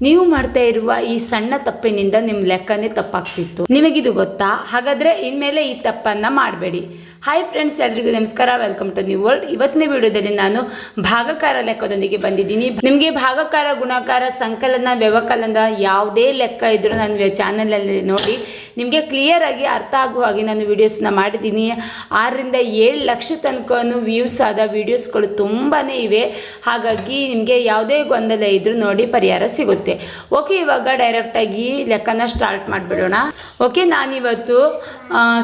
ನೀವು ಮಾಡ್ತಾ ಇರುವ ಈ ಸಣ್ಣ ತಪ್ಪಿನಿಂದ ನಿಮ್ಮ ಲೆಕ್ಕನೇ ತಪ್ಪಾಗ್ತಿತ್ತು. ನಿಮಗಿದು ಗೊತ್ತಾ? ಹಾಗಾದರೆ ಇನ್ಮೇಲೆ ಈ ತಪ್ಪನ್ನು ಮಾಡಬೇಡಿ. ಹಾಯ್ ಫ್ರೆಂಡ್ಸ್, ಎಲ್ರಿಗೂ ನಮಸ್ಕಾರ. Welcome to new world. ಇವತ್ತಿನ ವಿಡಿಯೋದಲ್ಲಿ ನಾನು ಭಾಗಕಾರ ಲೆಕ್ಕದೊಂದಿಗೆ ಬಂದಿದ್ದೀನಿ. ನಿಮಗೆ ಭಾಗಕಾರ, ಗುಣಾಕಾರ, ಸಂಕಲನ, ವ್ಯವಕಲನ ಯಾವುದೇ ಲೆಕ್ಕ ಇದ್ರೂ ನನ್ನ ಚಾನಲಲ್ಲಿ ನೋಡಿ ನಿಮಗೆ ಕ್ಲಿಯರ್ ಆಗಿ ಅರ್ಥ ಆಗುವ ಹಾಗೆ ನಾನು ವಿಡಿಯೋಸ್ನ ಮಾಡಿದ್ದೀನಿ. 6ರಿಂದ 7 ಲಕ್ಷ ತನಕ ವ್ಯೂಸ್ ಆದ ವಿಡಿಯೋಸ್ಗಳು ತುಂಬಾ ಇವೆ. ಹಾಗಾಗಿ ನಿಮಗೆ ಯಾವುದೇ ಗೊಂದಲ ಇದ್ರೂ ನೋಡಿ ಪರಿಹಾರ ಸಿಗುತ್ತೆ. ಓಕೆ, ಇವಾಗ ಡೈರೆಕ್ಟಾಗಿ ಲೆಕ್ಕನ ಸ್ಟಾರ್ಟ್ ಮಾಡಿಬಿಡೋಣ. ಓಕೆ, ನಾನಿವತ್ತು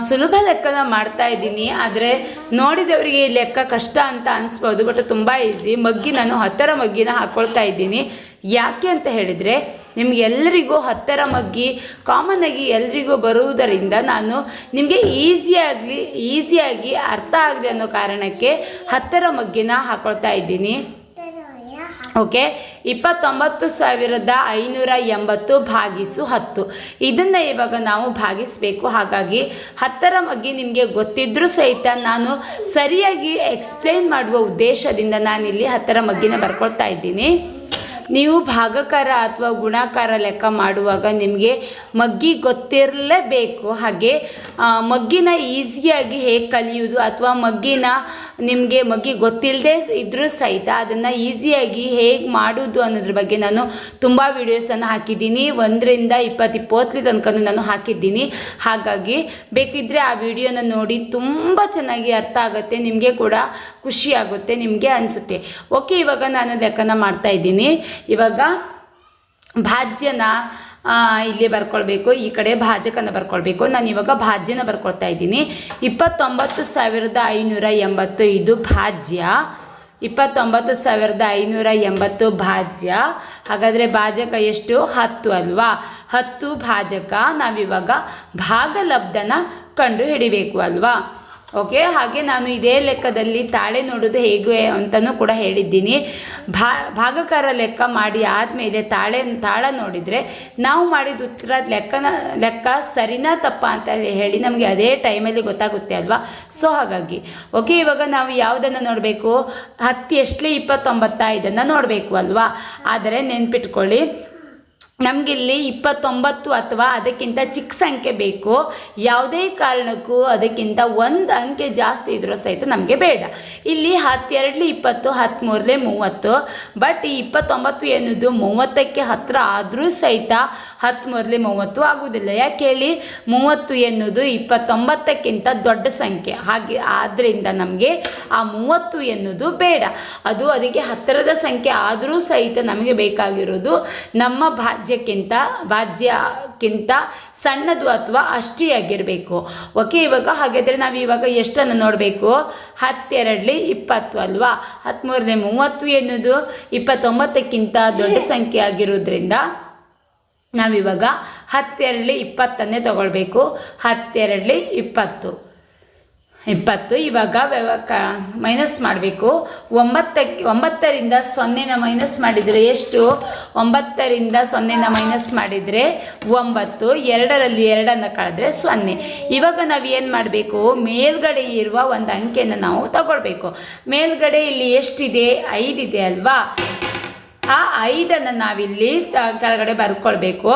ಸುಲಭ ಲೆಕ್ಕನ ಮಾಡ್ತಾ ಇದ್ದೀನಿ. ಆದರೆ ನೋಡಿದವರಿಗೆ ಈ ಲೆಕ್ಕ ಕಷ್ಟ ಅಂತ ಅನಿಸ್ಬೋದು, ಬಟ್ ತುಂಬ ಈಸಿ. ನಾನು 10ರ ಮಗ್ಗಿನ ಹಾಕ್ಕೊಳ್ತಾ ಇದ್ದೀನಿ. ಯಾಕೆ ಅಂತ ಹೇಳಿದರೆ ನಿಮಗೆಲ್ಲರಿಗೂ 10ರ ಮಗ್ಗಿ ಕಾಮನ್ ಆಗಿ ಎಲ್ರಿಗೂ ಬರುವುದರಿಂದ ನಾನು ನಿಮಗೆ ಈಸಿಯಾಗಿ ಅರ್ಥ ಆಗಲಿ ಅನ್ನೋ ಕಾರಣಕ್ಕೆ 10ರ ಮಗ್ಗಿನ ಹಾಕ್ಕೊಳ್ತಾ ಇದ್ದೀನಿ. ಓಕೆ, 29,580 ಭಾಗಿಸು 10 ಇದನ್ನು ಇವಾಗ ನಾವು ಭಾಗಿಸಬೇಕು. ಹಾಗಾಗಿ 10ರ ಮಗ್ಗಿ ನಿಮಗೆ ಗೊತ್ತಿದ್ರೂ ಸಹಿತ ನಾನು ಸರಿಯಾಗಿ ಎಕ್ಸ್ಪ್ಲೇನ್ ಮಾಡುವ ಉದ್ದೇಶದಿಂದ ನಾನಿಲ್ಲಿ 10ರ ಮಗ್ಗಿನ ಬರ್ಕೊಳ್ತಾ ಇದ್ದೀನಿ. ನೀವು ಭಾಗಕಾರ ಅಥವಾ ಗುಣಾಕಾರ ಲೆಕ್ಕ ಮಾಡುವಾಗ ನಿಮಗೆ ಮಗ್ಗಿ ಗೊತ್ತಿರಲೇಬೇಕು. ಹಾಗೆ ಮಗ್ಗಿನ ಈಸಿಯಾಗಿ ಹೇಗೆ ಕಲಿಯೋದು ಅಥವಾ ನಿಮಗೆ ಮಗ್ಗಿ ಗೊತ್ತಿಲ್ಲದೆ ಇದ್ದರೂ ಸಹಿತ ಅದನ್ನು ಈಸಿಯಾಗಿ ಹೇಗೆ ಮಾಡೋದು ಅನ್ನೋದ್ರ ಬಗ್ಗೆ ನಾನು ತುಂಬ ವೀಡಿಯೋಸನ್ನು ಹಾಕಿದ್ದೀನಿ. 1ರಿಂದ 20 ತನಕ ನಾನು ಹಾಕಿದ್ದೀನಿ. ಹಾಗಾಗಿ ಬೇಕಿದ್ದರೆ ಆ ವಿಡಿಯೋನ ನೋಡಿ, ತುಂಬ ಚೆನ್ನಾಗಿ ಅರ್ಥ ಆಗುತ್ತೆ, ನಿಮಗೆ ಕೂಡ ಖುಷಿ ಆಗುತ್ತೆ, ನಿಮಗೆ ಅನಿಸುತ್ತೆ. ಓಕೆ, ಇವಾಗ ನಾನು ಲೆಕ್ಕನ ಮಾಡ್ತಾ ಇದ್ದೀನಿ. ಇವಾಗ ಭಾಜ್ಯನ ಇಲ್ಲಿ ಬರ್ಕೊಳ್ಬೇಕು, ಈ ಕಡೆ ಭಾಜಕನ ಬರ್ಕೊಳ್ಬೇಕು. ನಾನು ಇವಾಗ ಭಾಜ್ಯನ ಬರ್ಕೊಳ್ತಾ ಇದ್ದೀನಿ. 29,580 ಇದು ಭಾಜ್ಯ. 29,580 ಭಾಜ್ಯ. ಹಾಗಾದರೆ ಭಾಜಕ ಎಷ್ಟು? 10 ಅಲ್ವಾ? 10 ಭಾಜಕ. ನಾವಿವಾಗ ಭಾಗಲಬ್ಧನ ಕಂಡು ಹಿಡಿಬೇಕು ಅಲ್ವಾ? ಓಕೆ, ಹಾಗೆ ನಾನು ಇದೇ ಲೆಕ್ಕದಲ್ಲಿ ತಾಳೆ ನೋಡೋದು ಹೇಗೆ ಅಂತಲೂ ಕೂಡ ಹೇಳಿದ್ದೀನಿ. ಭಾಗಕಾರ ಲೆಕ್ಕ ಮಾಡಿ ಆದಮೇಲೆ ತಾಳ ನೋಡಿದರೆ ನಾವು ಮಾಡಿದ ಉತ್ತರ ಲೆಕ್ಕ ಸರಿನಾ ತಪ್ಪ ಅಂತ ಹೇಳಿ ನಮಗೆ ಅದೇ ಟೈಮಲ್ಲಿ ಗೊತ್ತಾಗುತ್ತೆ ಅಲ್ವಾ? ಸೊ ಹಾಗಾಗಿ ಓಕೆ, ಇವಾಗ ನಾವು ಯಾವುದನ್ನು ನೋಡಬೇಕು? 10 ಎಷ್ಟಲೇ 29 ಇದನ್ನು ನೋಡಬೇಕು ಅಲ್ವಾ? ಆದರೆ ನೆನ್ಪಿಟ್ಕೊಳ್ಳಿ, ನಮಗಿಲ್ಲಿ 29 ಅಥವಾ ಅದಕ್ಕಿಂತ ಚಿಕ್ಕ ಸಂಖ್ಯೆ ಬೇಕು. ಯಾವುದೇ ಕಾರಣಕ್ಕೂ ಅದಕ್ಕಿಂತ 1 ಅಂಕೆ ಜಾಸ್ತಿ ಇದ್ರೂ ಸಹಿತ ನಮಗೆ ಬೇಡ. ಇಲ್ಲಿ 10 2 20, 10 3 30. ಬಟ್ ಈ 29 ಎನ್ನುವುದು 30ಕ್ಕೆ ಹತ್ತಿರ ಆದರೂ ಸಹಿತ 10 3 30 ಆಗುವುದಿಲ್ಲ. ಯಾಕೆ ಹೇಳಿ? 30 ಎನ್ನುವುದು 29ಕ್ಕಿಂತ ದೊಡ್ಡ ಸಂಖ್ಯೆ. ಹಾಗೆ ಆದ್ದರಿಂದ ನಮಗೆ ಆ 30 ಎನ್ನುವುದು ಬೇಡ. ಅದು ಅದಕ್ಕೆ ಹತ್ತಿರದ ಸಂಖ್ಯೆ ಆದರೂ ಸಹಿತ ನಮಗೆ ಬೇಕಾಗಿರೋದು ನಮ್ಮ ಭಾಜ್ಯಕ್ಕಿಂತ ಸಣ್ಣದು ಅಥವಾ ಅಷ್ಟಿಯಾಗಿರಬೇಕು. ಓಕೆ, ಇವಾಗ ಹಾಗಾದರೆ ನಾವು ಇವಾಗ ಎಷ್ಟನ್ನು ನೋಡಬೇಕು? 10 2 20 ಅಲ್ವಾ? 10 3 30 ಎನ್ನುವುದು 29ಕ್ಕಿಂತ ದೊಡ್ಡ ಸಂಖ್ಯೆ ಆಗಿರೋದ್ರಿಂದ ನಾವಿವಾಗ 10 2 20 ತಗೊಳ್ಬೇಕು. 10 2 20. ಇವಾಗ ಮೈನಸ್ ಮಾಡಬೇಕು. 9ರಿಂದ 0ನ ಮೈನಸ್ ಮಾಡಿದರೆ ಎಷ್ಟು? 9ರಿಂದ 0ನ ಮೈನಸ್ ಮಾಡಿದರೆ 9. 2ರಲ್ಲಿ 2ಅನ್ನು ಕಳೆದ್ರೆ 0. ಇವಾಗ ನಾವು ಏನು ಮಾಡಬೇಕು? ಮೇಲ್ಗಡೆ ಇರುವ ಒಂದು ಅಂಕೆಯನ್ನು ನಾವು ತಗೊಳ್ಬೇಕು. ಮೇಲ್ಗಡೆ ಇಲ್ಲಿ ಎಷ್ಟಿದೆ? 5 ಇದೆ ಅಲ್ವಾ? ಆ 5ಅನ್ನು ನಾವಿಲ್ಲಿ ಕೆಳಗಡೆ ಬರ್ಕೊಳ್ಬೇಕು.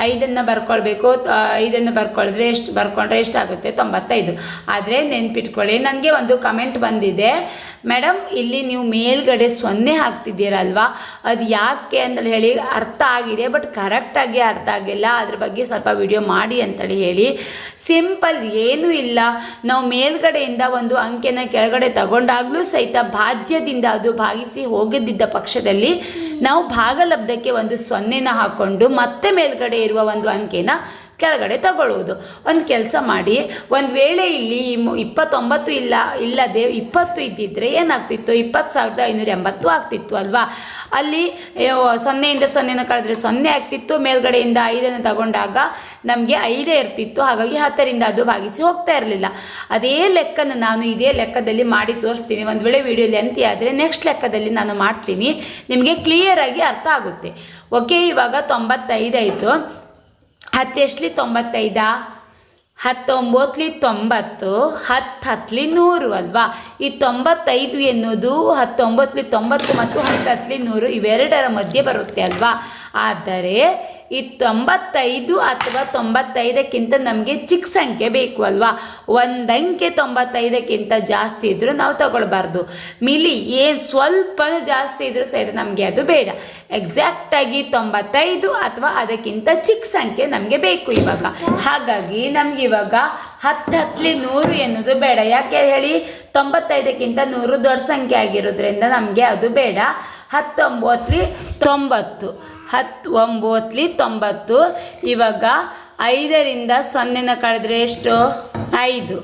5ಅನ್ನು ಬರ್ಕೊಳ್ಬೇಕು. 5ಅನ್ನು ಬರ್ಕೊಂಡ್ರೆ ಎಷ್ಟಾಗುತ್ತೆ? 95. ಆದರೆ ನೆನ್ಪಿಟ್ಕೊಳ್ಳಿ, ನನಗೆ ಒಂದು ಕಮೆಂಟ್ ಬಂದಿದೆ, ಮೇಡಮ್ ಇಲ್ಲಿ ನೀವು ಮೇಲ್ಗಡೆ 0 ಹಾಕ್ತಿದ್ದೀರಲ್ವಾ, ಅದು ಯಾಕೆ ಅಂತೇಳಿ ಹೇಳಿ ಅರ್ಥ ಆಗಿದೆ, ಬಟ್ ಕರೆಕ್ಟಾಗಿ ಅರ್ಥ ಆಗಿಲ್ಲ, ಅದ್ರ ಬಗ್ಗೆ ಸ್ವಲ್ಪ ವಿಡಿಯೋ ಮಾಡಿ ಅಂತೇಳಿ ಹೇಳಿ. ಸಿಂಪಲ್, ಏನೂ ಇಲ್ಲ. ನಾವು ಮೇಲ್ಗಡೆಯಿಂದ ಒಂದು ಅಂಕೆನ ಕೆಳಗಡೆ ತಗೊಂಡಾಗಲೂ ಸಹಿತ ಭಾಜ್ಯದಿಂದ ಅದು ಭಾಗಿಸಿ ಹೋಗದಿದ್ದ ಪಕ್ಷದಲ್ಲಿ ನಾವು ಭಾಗಲಬ್ಧಕ್ಕೆ ಒಂದು 0ನ ಹಾಕ್ಕೊಂಡು ಮತ್ತೆ ಮೇಲ್ಗಡೆ ಇರುವ ಒಂದು ಅಂಕೆನ ಕೆಳಗಡೆ ತಗೊಳ್ಳುವುದು. ಒಂದು ಕೆಲಸ ಮಾಡಿ, ಒಂದು ವೇಳೆ ಇಲ್ಲಿ 29 ಇಲ್ಲದೆ 20 ಇದ್ದಿದ್ದರೆ ಏನಾಗ್ತಿತ್ತು? 20,580 ಆಗ್ತಿತ್ತು ಅಲ್ವಾ? ಅಲ್ಲಿ 0ಯಿಂದ 0ನ ಕಳೆದ್ರೆ 0 ಆಗ್ತಿತ್ತು. ಮೇಲ್ಗಡೆಯಿಂದ 5ಅನ್ನು ತಗೊಂಡಾಗ ನಮಗೆ 5 ಇರ್ತಿತ್ತು. ಹಾಗಾಗಿ 10ರಿಂದ ಅದು ಭಾಗಿಸಿ ಹೋಗ್ತಾ ಇರಲಿಲ್ಲ. ಅದೇ ಲೆಕ್ಕನ ನಾನು ಇದೇ ಲೆಕ್ಕದಲ್ಲಿ ಮಾಡಿ ತೋರಿಸ್ತೀನಿ. ಒಂದು ವೇಳೆ ವಿಡಿಯೋ ಲೆಂತಿ ಆದರೆ ನೆಕ್ಸ್ಟ್ ಲೆಕ್ಕದಲ್ಲಿ ನಾನು ಮಾಡ್ತೀನಿ, ನಿಮಗೆ ಕ್ಲಿಯರಾಗಿ ಅರ್ಥ ಆಗುತ್ತೆ. ಓಕೆ, ಇವಾಗ 95 ಆಯಿತು. 10 ಎಷ್ಟಲಿ 95? 19 90, 10 100 ಅಲ್ವಾ. ಈ 95 ಎನ್ನುವುದು 19 90 ಮತ್ತು 10 100 ಇವೆರಡರ ಮಧ್ಯೆ ಬರುತ್ತೆ ಅಲ್ವಾ. ಆದರೆ ಈ 95 ಅಥವಾ 95ಕ್ಕಿಂತ ನಮಗೆ ಚಿಕ್ಕ ಸಂಖ್ಯೆ ಬೇಕು ಅಲ್ವಾ. ಒಂದು ಅಂಕೆ 95ಕ್ಕಿಂತ ಜಾಸ್ತಿ ಇದ್ದರೂ ನಾವು ತಗೊಳ್ಬಾರ್ದು. ಏನು ಸ್ವಲ್ಪ ಜಾಸ್ತಿ ಇದ್ರೂ ಸಹಿತ ನಮಗೆ ಅದು ಬೇಡ. ಎಕ್ಸಾಕ್ಟಾಗಿ 95 ಅಥವಾ ಅದಕ್ಕಿಂತ ಚಿಕ್ಕ ಸಂಖ್ಯೆ ನಮಗೆ ಬೇಕು ಇವಾಗ. ಹಾಗಾಗಿ ನಮ್ಗೆ ಇವಾಗ 10 100 ಎನ್ನುವುದು ಬೇಡ. ಯಾಕೆ ಹೇಳಿ, 95ಕ್ಕಿಂತ 100 ದೊಡ್ಡ ಸಂಖ್ಯೆ ಆಗಿರೋದ್ರಿಂದ ನಮಗೆ ಅದು ಬೇಡ. 19 90, 19 90. ಇವಾಗ 5ರಿಂದ 0ನ ಕಳೆದ್ರೆ ಎಷ್ಟು? 5.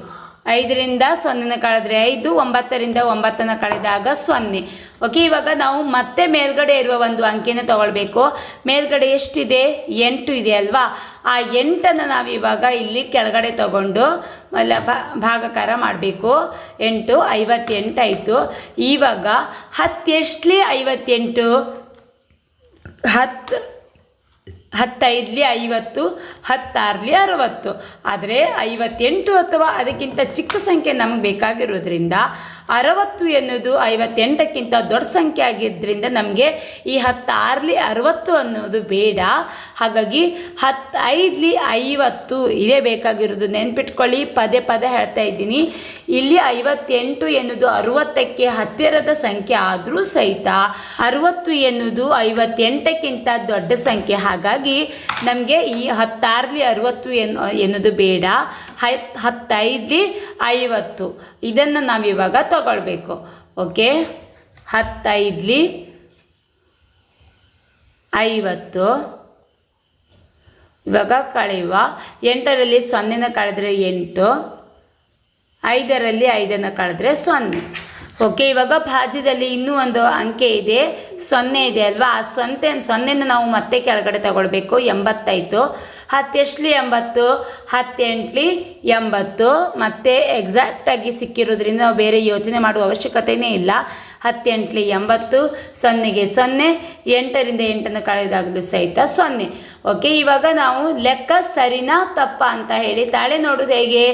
5ರಿಂದ 0ನ ಕಳೆದ್ರೆ 5, 9ರಿಂದ 9ನ ಕಳೆದಾಗ 0. ಓಕೆ, ಇವಾಗ ನಾವು ಮತ್ತೆ ಮೇಲ್ಗಡೆ ಇರುವ ಒಂದು ಅಂಕೆನ ತಗೊಳ್ಬೇಕು. ಮೇಲ್ಗಡೆ ಎಷ್ಟಿದೆ? 8 ಇದೆ ಅಲ್ವಾ. ಆ 8ನ್ನು ನಾವು ಇವಾಗ ಇಲ್ಲಿ ಕೆಳಗಡೆ ತಗೊಂಡು ಭಾಗಾಕಾರ ಮಾಡಬೇಕು. 8 58 ಆಯಿತು. ಇವಾಗ 10 ಎಷ್ಟಲಿ 58? 10 5ಲಿ 50, 10 6ಲಿ 60. ಆದರೆ 58 ಅಥವಾ ಅದಕ್ಕಿಂತ ಚಿಕ್ಕ ಸಂಖ್ಯೆ ನಮಗೆ ಬೇಕಾಗಿರೋದ್ರಿಂದ 60 ಎನ್ನುವುದು 58ಕ್ಕಿಂತ ದೊಡ್ಡ ಸಂಖ್ಯೆ ಆಗಿದ್ದರಿಂದ ನಮಗೆ ಈ 10 6ಲಿ 60 ಅನ್ನೋದು ಬೇಡ. ಹಾಗಾಗಿ 10 5ಲಿ 50 ಇದೇ ಬೇಕಾಗಿರೋದು. ನೆನ್ಪಿಟ್ಕೊಳ್ಳಿ, ಪದೇ ಪದೇ ಹೇಳ್ತಾ ಇದ್ದೀನಿ. ಇಲ್ಲಿ 58 ಎನ್ನುವುದು 60ಕ್ಕೆ ಹತ್ತಿರದ ಸಂಖ್ಯೆ ಆದರೂ ಸಹಿತ 60 ಎನ್ನುವುದು 58ಕ್ಕಿಂತ ದೊಡ್ಡ ಸಂಖ್ಯೆ. ಹಾಗಾಗಿ ನಮಗೆ ಈ 10 6ಲಿ 60 ಎನ್ನುವುದು ಬೇಡ. 10 5ಲಿ 50 ಇದನ್ನು ನಾವಿವಾಗ ತಗೊಳ್ಬೇಕು. ಓಕೆ, 10 5ಲಿ 50. ಇವಾಗ ಕಳೆಯುವ. 8ರಲ್ಲಿ 0ನ ಕಳೆದ್ರೆ 8, 5ರಲ್ಲಿ 5ನ್ನು ಕಳೆದ್ರೆ 0. ಓಕೆ, ಇವಾಗ ಭಾಜ್ಯದಲ್ಲಿ ಇನ್ನೂ ಒಂದು ಅಂಕೆ ಇದೆ, 0 ಇದೆ ಅಲ್ವಾ. ಆ 0ನ ನಾವು ಮತ್ತೆ ಕೆಳಗಡೆ ತಗೊಳ್ಬೇಕು. 85. 10 ಎಷ್ಟಲಿ 80? 10 8ಲಿ 80. ಮತ್ತೆ ಎಕ್ಸಾಕ್ಟಾಗಿ ಸಿಕ್ಕಿರೋದ್ರಿಂದ ನಾವು ಬೇರೆ ಯೋಚನೆ ಮಾಡುವ ಅವಶ್ಯಕತೆಯೇ ಇಲ್ಲ. 10 8ಲಿ 80, 0ಗೆ 0, 8ರಿಂದ 8ನ್ನು ಕಳೆದಾಗಲೂ ಸಹಿತ 0. ಓಕೆ, ಇವಾಗ ನಾವು ಲೆಕ್ಕ ಸರಿನಾ ತಪ್ಪಾ ಅಂತ ಹೇಳಿ ತಾಳೆ ನೋಡೋದು ಹೇಗೆ?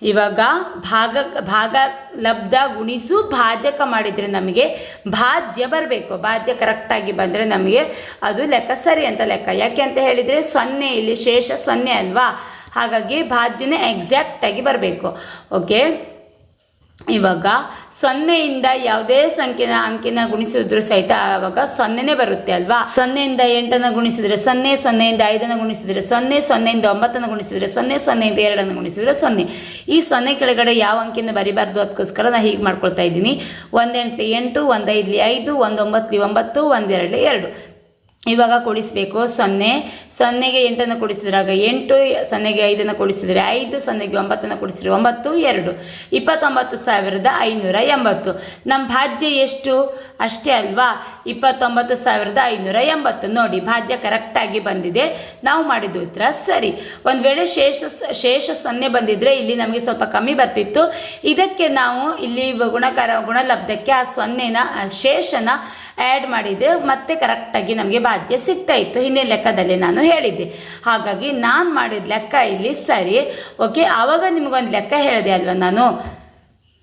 ಇವಾಗ ಭಾಗ ಲಬ್ಧ ಗುಣಿಸು ಭಾಜಕ ಮಾಡಿದರೆ ನಮಗೆ ಭಾಜ್ಯ ಬರಬೇಕು. ಭಾಜ್ಯ ಕರೆಕ್ಟಾಗಿ ಬಂದರೆ ನಮಗೆ ಅದು ಲೆಕ್ಕ ಸರಿ ಅಂತ ಲೆಕ್ಕ. ಯಾಕೆ ಅಂತ ಹೇಳಿದರೆ 0 ಇಲ್ಲಿ ಶೇಷ 0 ಅಲ್ವಾ. ಹಾಗಾಗಿ ಭಾಜ್ಯನೇ ಎಕ್ಸಾಕ್ಟಾಗಿ ಬರಬೇಕು. ಓಕೆ, ಇವಾಗ 0ಯಿಂದ ಯಾವುದೇ ಅಂಕಿನ ಗುಣಿಸಿದ್ರು ಸಹಿತ ಆವಾಗ 0ನೇ ಬರುತ್ತೆ ಅಲ್ವಾ. 0ಯಿಂದ 8ನ್ನು ಗುಣಿಸಿದರೆ 0, 0ಯಿಂದ 5ನ್ನು ಗುಣಿಸಿದರೆ 0, 0ಯಿಂದ 9ನ್ನು ಗುಣಿಸಿದರೆ 0, 0ಯಿಂದ 2ನ್ನು ಗುಣಿಸಿದರೆ 0. ಈ 0 ಕೆಳಗಡೆ ಯಾವ ಅಂಕಿಯನ್ನು ಬರಿಬಾರ್ದು, ಅದಕ್ಕೋಸ್ಕರ ನಾನು ಹೀಗೆ ಮಾಡ್ಕೊಳ್ತಾ ಇದ್ದೀನಿ. 1 8ಲಿ 8, 1 5ಲಿ 5, 1 9ಲಿ 9, 1 2ಲಿ 2. ಇವಾಗ ಕೂಡಿಸಬೇಕು. 0 0ಗೆ 8ನ್ನು ಕೂಡಿಸಿದ್ರಾಗ 8, 0ಗೆ 5ನ್ನು ಕೂಡಿಸಿದರೆ 5, 0ಗೆ 9ನ್ನು ಕೂಡಿಸಿದರೆ 9, 2 29,580. ನಮ್ಮ ಭಾಜ್ಯ ಎಷ್ಟು? ಅಷ್ಟೇ ಅಲ್ವಾ, 29,580. ನೋಡಿ, ಭಾಜ್ಯ ಕರೆಕ್ಟಾಗಿ ಬಂದಿದೆ. ನಾವು ಮಾಡಿದ ಉತ್ತರ ಸರಿ. ಒಂದು ವೇಳೆ ಶೇಷ 0 ಬಂದಿದ್ದರೆ ಇಲ್ಲಿ ನಮಗೆ ಸ್ವಲ್ಪ ಕಮ್ಮಿ ಬರ್ತಿತ್ತು. ಇದಕ್ಕೆ ನಾವು ಇಲ್ಲಿ ಗುಣಲಬ್ಧಕ್ಕೆ ಆ 0ನ ಶೇಷನ ಆ್ಯಡ್ ಮಾಡಿದರೆ ಮತ್ತೆ ಕರೆಕ್ಟಾಗಿ ನಮಗೆ ಭಾಜ್ಯ ಸಿಗ್ತಾ ಇತ್ತು. ಹಿಂದಿನ ಲೆಕ್ಕದಲ್ಲಿ ನಾನು ಹೇಳಿದ್ದೆ. ಹಾಗಾಗಿ ನಾನು ಮಾಡಿದ ಲೆಕ್ಕ ಇಲ್ಲಿ ಸರಿ. ಓಕೆ, ಆವಾಗ ನಿಮಗೊಂದು ಲೆಕ್ಕ ಹೇಳಿದೆ ಅಲ್ವ ನಾನು.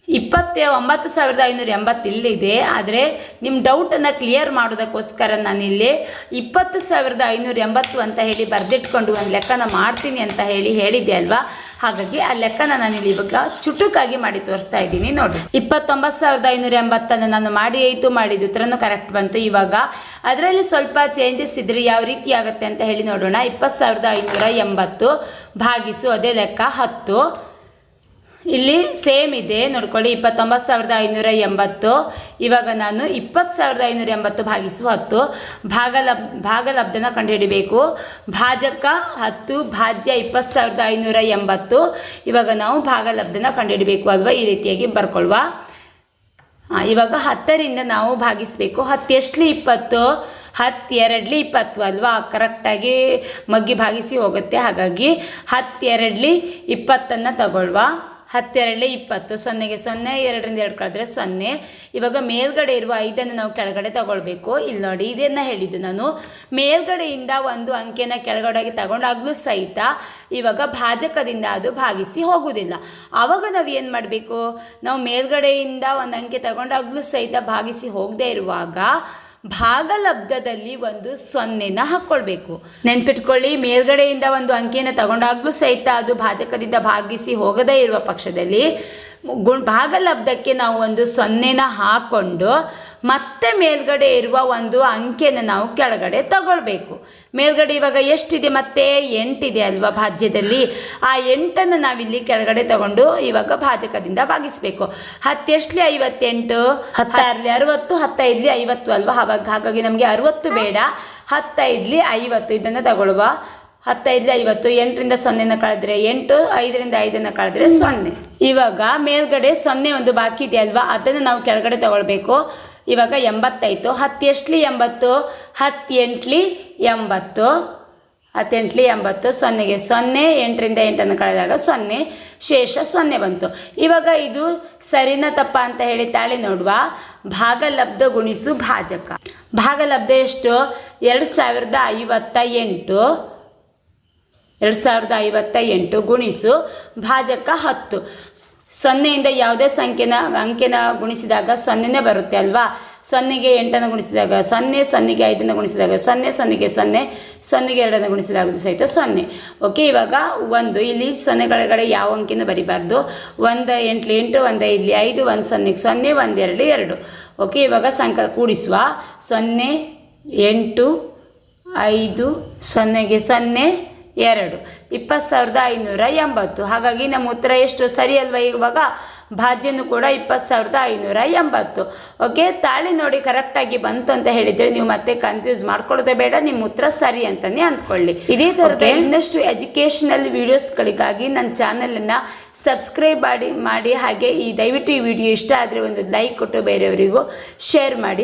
29,580 ಇಲ್ಲಿದೆ. ಆದರೆ ನಿಮ್ಮ ಡೌಟನ್ನು ಕ್ಲಿಯರ್ ಮಾಡೋದಕ್ಕೋಸ್ಕರ ನಾನಿಲ್ಲಿ 20,580 ಅಂತ ಹೇಳಿ ಬರೆದಿಟ್ಕೊಂಡು ಒಂದು ಲೆಕ್ಕನ ಮಾಡ್ತೀನಿ ಅಂತ ಹೇಳಿದ್ದೆ ಅಲ್ವಾ. ಹಾಗಾಗಿ ಆ ಲೆಕ್ಕನ ನಾನಿಲ್ಲಿ ಇವಾಗ ಚುಟುಕಾಗಿ ಮಾಡಿ ತೋರಿಸ್ತಾ ಇದ್ದೀನಿ. ನೋಡಿ, 29,580 ನಾನು ಮಾಡಿದ ಉತ್ತರನೂ ಕರೆಕ್ಟ್ ಬಂತು. ಇವಾಗ ಅದರಲ್ಲಿ ಸ್ವಲ್ಪ ಚೇಂಜಸ್ ಇದ್ರೆ ಯಾವ ರೀತಿ ಆಗುತ್ತೆ ಅಂತ ಹೇಳಿ ನೋಡೋಣ. 20,580 ಭಾಗಿಸು ಅದೇ ಲೆಕ್ಕ 10. ಇಲ್ಲಿ ಸೇಮ್ ಇದೆ ನೋಡ್ಕೊಳ್ಳಿ, 29,580. ಇವಾಗ ನಾನು 20,580 ಭಾಗಿಸು 10 ಭಾಗಲಬ್ಧನ ಕಂಡುಹಿಡಿಬೇಕು. ಭಾಜಕ 10, ಭಾಜ್ಯ 20,580. ಇವಾಗ ನಾವು ಭಾಗಲಬ್ಧನ ಕಂಡುಹಿಡಬೇಕು ಅಲ್ವಾ. ಈ ರೀತಿಯಾಗಿ ಬರ್ಕೊಳ್ವ. ಇವಾಗ 10ರಿಂದ ನಾವು ಭಾಗಿಸಬೇಕು. 10 ಎಷ್ಟಲಿ 20? 10 2ಲಿ 20 ಅಲ್ವಾ. ಕರೆಕ್ಟಾಗಿ ಮಗ್ಗಿ ಭಾಗಿಸಿ ಹೋಗುತ್ತೆ. ಹಾಗಾಗಿ 10 2ಲಿ 20ನ್ನು ತಗೊಳ್ವಾ. 10 20, 0ಗೆ 0, 2ರಿಂದ 2 ಕಳೆದ್ರೆ 0. ಇವಾಗ ಮೇಲ್ಗಡೆ ಇರುವ 5ಅನ್ನು ನಾವು ಕೆಳಗಡೆ ತಗೊಳ್ಬೇಕು. ಇಲ್ಲಿ ನೋಡಿ, ಇದನ್ನು ಹೇಳಿದ್ದು ನಾನು. ಮೇಲ್ಗಡೆಯಿಂದ ಒಂದು ಅಂಕೆನ ಕೆಳಗಡೆಗೆ ತಗೊಂಡಾಗಲೂ ಸಹಿತ ಇವಾಗ ಭಾಜಕದಿಂದ ಅದು ಭಾಗಿಸಿ ಹೋಗುವುದಿಲ್ಲ. ಆವಾಗ ನಾವು ಏನು ಮಾಡಬೇಕು, ನಾವು ಮೇಲ್ಗಡೆಯಿಂದ ಒಂದು ಅಂಕೆ ತಗೊಂಡಾಗಲೂ ಸಹಿತ ಭಾಗಿಸಿ ಹೋಗದೇ ಇರುವಾಗ ಭಾಗಲಬ್ಧದಲ್ಲಿ ಒಂದು 0ನ ಹಾಕ್ಕೊಳ್ಬೇಕು. ನೆನ್ಪಿಟ್ಕೊಳ್ಳಿ, ಮೇಲ್ಗಡೆಯಿಂದ ಒಂದು ಅಂಕೆಯನ್ನು ತಗೊಂಡಾಗಲೂ ಸಹಿತ ಅದು ಭಾಜಕದಿಂದ ಭಾಗಿಸಿ ಹೋಗದೇ ಇರುವ ಪಕ್ಷದಲ್ಲಿ ಭಾಗಲಬ್ಧಕ್ಕೆ ನಾವು ಒಂದು 0ನ ಹಾಕ್ಕೊಂಡು ಮತ್ತೆ ಮೇಲ್ಗಡೆ ಇರುವ ಒಂದು ಅಂಕೆನ ನಾವು ಕೆಳಗಡೆ ತಗೊಳ್ಬೇಕು. ಮೇಲ್ಗಡೆ ಇವಾಗ ಎಷ್ಟಿದೆ, ಮತ್ತೆ 8 ಇದೆ ಅಲ್ವಾ ಭಾಜ್ಯದಲ್ಲಿ. ಆ 8ಅನ್ನು ನಾವಿಲ್ಲಿ ಕೆಳಗಡೆ ತಗೊಂಡು ಇವಾಗ ಭಾಜಕದಿಂದ ಭಾಗಿಸಬೇಕು. 10 ಎಷ್ಟಲಿ 58, 10 60, 15 50 ಅಲ್ವಾ. ಹಾಗಾಗಿ ನಮಗೆ 60 ಬೇಡ, 15 50 ಇದನ್ನು ತಗೊಳ್ಳುವ. 15 50, 8ರಿಂದ 0ನ ಕಳೆದ್ರೆ 8, 5ರಿಂದ 5ಅನ್ನು ಕಳೆದ್ರೆ 0. ಇವಾಗ ಮೇಲ್ಗಡೆ 0 ಒಂದು ಬಾಕಿ ಇದೆ ಅಲ್ವಾ, ಅದನ್ನು ನಾವು ಕೆಳಗಡೆ ತಗೊಳ್ಬೇಕು. ಇವಾಗ 80 10 ಎಷ್ಟಲಿ 80, 10 8ಲಿ 80, 10 8ಲಿ 80, 0ಗೆ 0, 8ರಿಂದ 8ಅನ್ನು ಕಳೆದಾಗ 0, ಶೇಷ 0 ಬಂತು. ಇವಾಗ ಇದು ಸರಿನಾ ತಪ್ಪ ಅಂತ ಹೇಳಿ ತಾಳಿ ನೋಡುವ. ಭಾಗಲಬ್ಧ ಗುಣಿಸು ಭಾಜಕ. ಭಾಗಲಬ್ಧ ಎಷ್ಟು? 2058, 2058 ಗುಣಿಸು ಭಾಜಕ 10. 0ಯಿಂದ ಯಾವುದೇ ಅಂಕೆನ ಗುಣಿಸಿದಾಗ 0ನೇ ಬರುತ್ತೆ ಅಲ್ವಾ. 0ಗೆ 8ಅನ್ನು ಗುಣಿಸಿದಾಗ 0, 0ಗೆ 5ಅನ್ನು ಗುಣಿಸಿದಾಗ 0, 0ಗೆ 0, 0ಗೆ 2ಅನ್ನು ಗುಣಿಸಿದಾಗ ಸಹಿತ 0. ಓಕೆ, ಇವಾಗ 1 ಇಲ್ಲಿ 0ಗಳ ಯಾವ ಅಂಕೆನೂ ಬರಿಬಾರ್ದು. 1 8 8, 1 5 5, 1 0 0, 1 2 2. ಓಕೆ, ಇವಾಗ ಸಂಖ್ಯೆ ಕೂಡಿಸುವ. 0 8 5, 0ಗೆ 0 2, 20,580. ಹಾಗಾಗಿ ನಮ್ಮ ಉತ್ತರ ಎಷ್ಟು? ಸರಿ ಅಲ್ವಾ? ಇವಾಗ ಭಾಜ್ಯನೂ ಕೂಡ 20,580. ಓಕೆ, ತಾಳಿ ನೋಡಿ ಕರೆಕ್ಟಾಗಿ ಬಂತು ಅಂತ ಹೇಳಿದರೆ ನೀವು ಮತ್ತೆ ಕನ್ಫ್ಯೂಸ್ ಮಾಡ್ಕೊಳ್ಳೋದೇ ಬೇಡ, ನಿಮ್ಮ ಉತ್ತರ ಸರಿ ಅಂತಲೇ ಅಂದ್ಕೊಳ್ಳಿ. ಇದೇ ಥರದ ಇನ್ನಷ್ಟು ಎಜುಕೇಷನಲ್ ವೀಡಿಯೋಸ್ಗಳಿಗಾಗಿ ನನ್ನ ಚಾನಲನ್ನು ಸಬ್ಸ್ಕ್ರೈಬ್ ಮಾಡಿ. ಹಾಗೆ ದಯವಿಟ್ಟು ಈ ವಿಡಿಯೋ ಇಷ್ಟ ಆದರೆ ಒಂದು ಲೈಕ್ ಕೊಟ್ಟು ಬೇರೆಯವರಿಗೂ ಶೇರ್ ಮಾಡಿ.